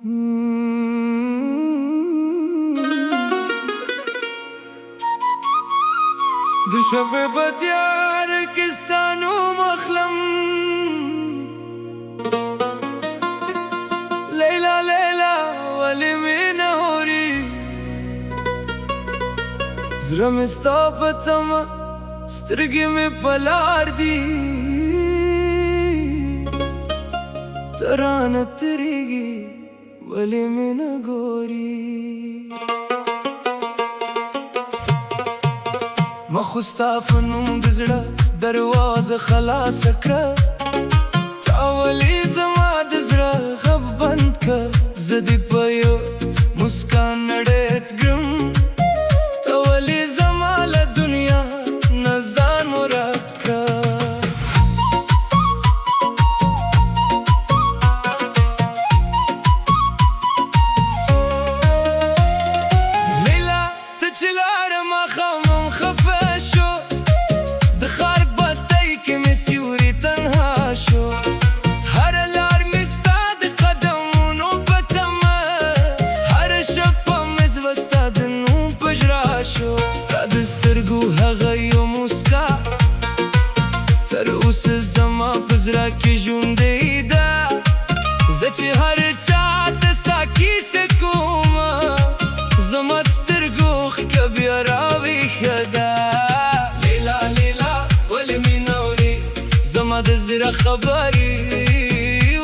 د شپې په تیار کې ستا نوم اخلم لیلا لیلا ولې مې نه اوري زړه مې ستا په تمه سترګې مې په لار دي ته رانه تېرېږې ولې مې نه ګوري ما خو ستا په نوم د زړه دروازه خلاصه کړه تا ولې زما د زړه غب بند کړه زه دې په یو مسکا نړۍ تکړم ته ولې زما له دنیا نه ځان ورک کړه لیلا ته چې لاړه ماښام خفه ستا د سترګو هغه یو مسکا تر اوسه زما په زړه کې ژوندۍ ده زه چې هر چا ته ستا کیسه کومه زما د سترګو ښکه بیا راویښه ده لیلا لیلا ولې مې نه اورې زما د زړه خبرې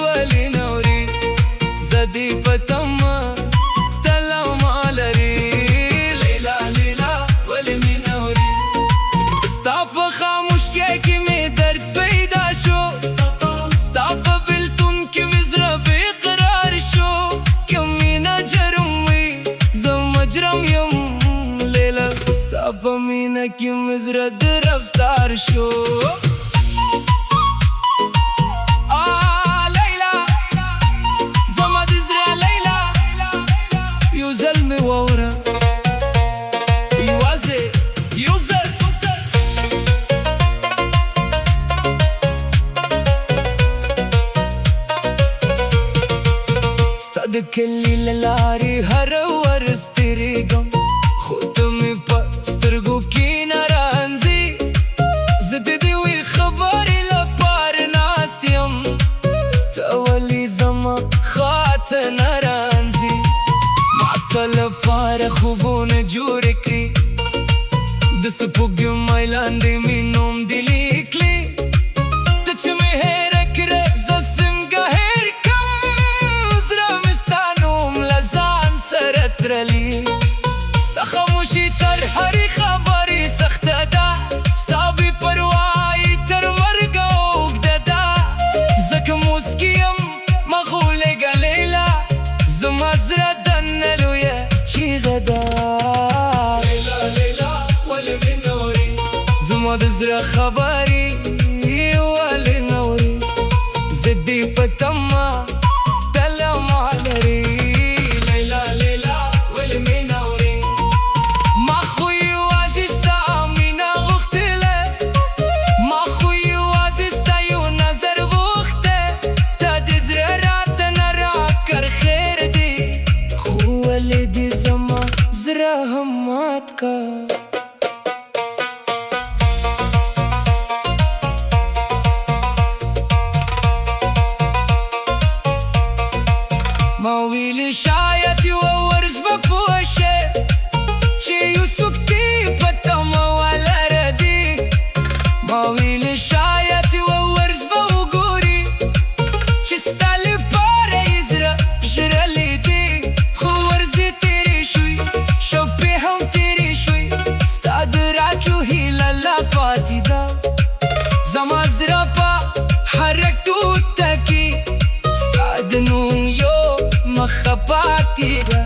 ولې نه اورې زه دې په تمه ستا په مینه کې مې زړه د رفتار شو لیلا زما د زړه لیلا یو ځل مې واوره یوازې یو ځل ستا د کلي له لارې هره ورځ تېرېږم خو ته مې په سترګو کې نه رانځې زه د دې وی خبرې لپاره ناست یم ته ولې زما خواته نه رانځې ما ستا لپاره خوبونه جوړې کړي د سپوږمۍ لاندې مې نوم دې لیکلی ته چې مې هېره کړې زه څنګه هېر کړم زړه مې ستا نوم له ځان سره تړلی خاموشي تر هرې خبرې سخته ده ستا بې پروایي تر مرګه اوږده ده ځکه موسکي یم مه غولېږه لیلا زما زړه دننه لویه چیغه ده لیلا لیلا ولې مې نه اورې زما د زړه خبرې ولې نه اورې زه دې په تمه تله ما لرې لیلا لیلا ولې مې نه مات کا ما ویلی شاید یو ورځ به پوه شې چې یو څوک دې په تمه ولره دي ما ویلی شاید یو ورځ به وګوري چې ستا لپاره یې زړه ژړلی دی خو ورځې تېرې شوي شپې هم تېرې شوي ستا د راتلو هیله لا پاتې ده زما زړه په هر ټوټه کې ستا د نوم یو مخه پاتې ده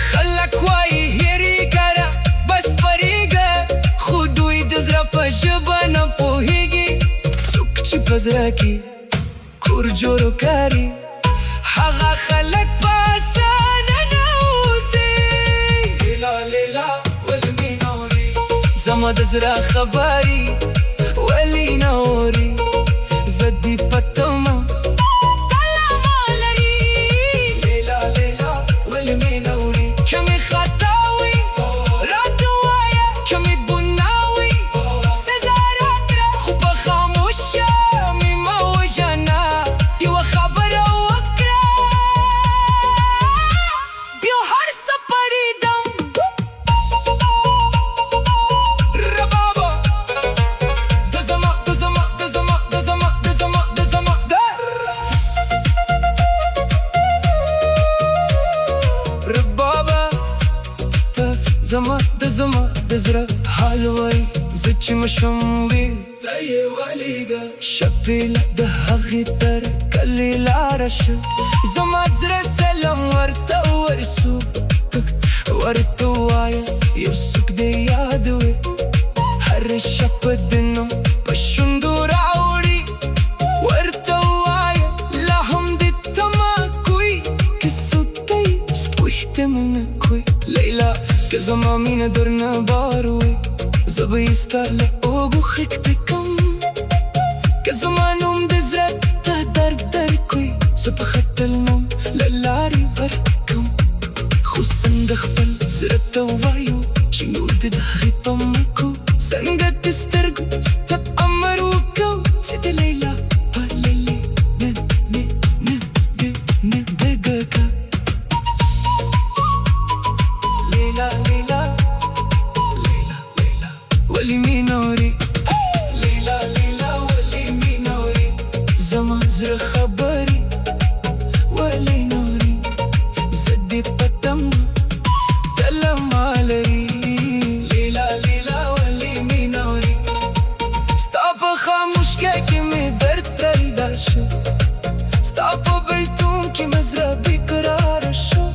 خلک وایي هېرېږه را بس پرېږه خو دوی د زړه په ژبه نه پوهېږي څوک چې په زړه کې کور جوړ کړي هغه خلک په اسانه نه اوسي لیلا لیلا ولې مې نه اورې زما د زړه خبرې ولې نه اورې زه دې په تمه تله ما لري لیلا دزرة حالوي زتش مشموي تاي وليقة شبيلة ده غيتر كلي العرش زما زرة سلام ورتا ورسو ورتو وايا يرسوك دي يادوي هرشا بدنم بشندور عوري ورتا وايا لهم دي تماكوي كسو تاي سبوحت منكوي ليلى كزما مين درنا باروي زبي يسترلي اوغو خكتكم كزما نوم دزرة تهدر دركوي زبخت النوم للاري بركم خوصن دخبل زرت وايو شنو تدهي طمكو سنقد تسترقو تبأمروكو سيدي ليلى بالليلي دقاكا ليلى ليلى ليلى ليلى ولي مينوري ليلى ليلى ولي مينوري زما زر خبري ولي نوري زدي بتم تلم علي ليلى ليلى ولي مينوري ستاب خاموش كي مدرت تريداشو ستاب بيتون كي مزرع بقرار شو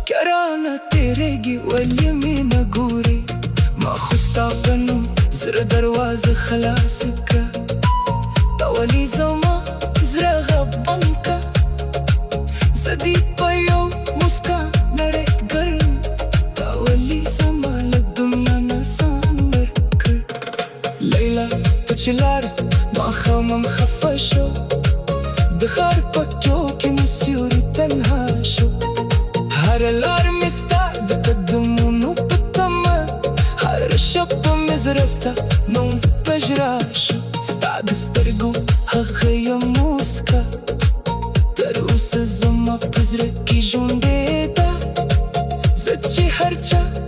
كرانا تيريجي ولي مينغوري ما خستا بنو زر دروازة خلاص بكرا تولي زما زر غبانكا زدي بايو مسكا نريت قرن تولي زما للدنيا نسان مركر ليلى تشلار ما خمم خفشو دخار بكيو كي مسيوري تنهاشو هر الارم استعد قدمونو بتما هر الشب مزرستا نوم بجراشو استعد استرقو هغيا موسكا تروس الزما بزركي جون ديتا زتشي هرچا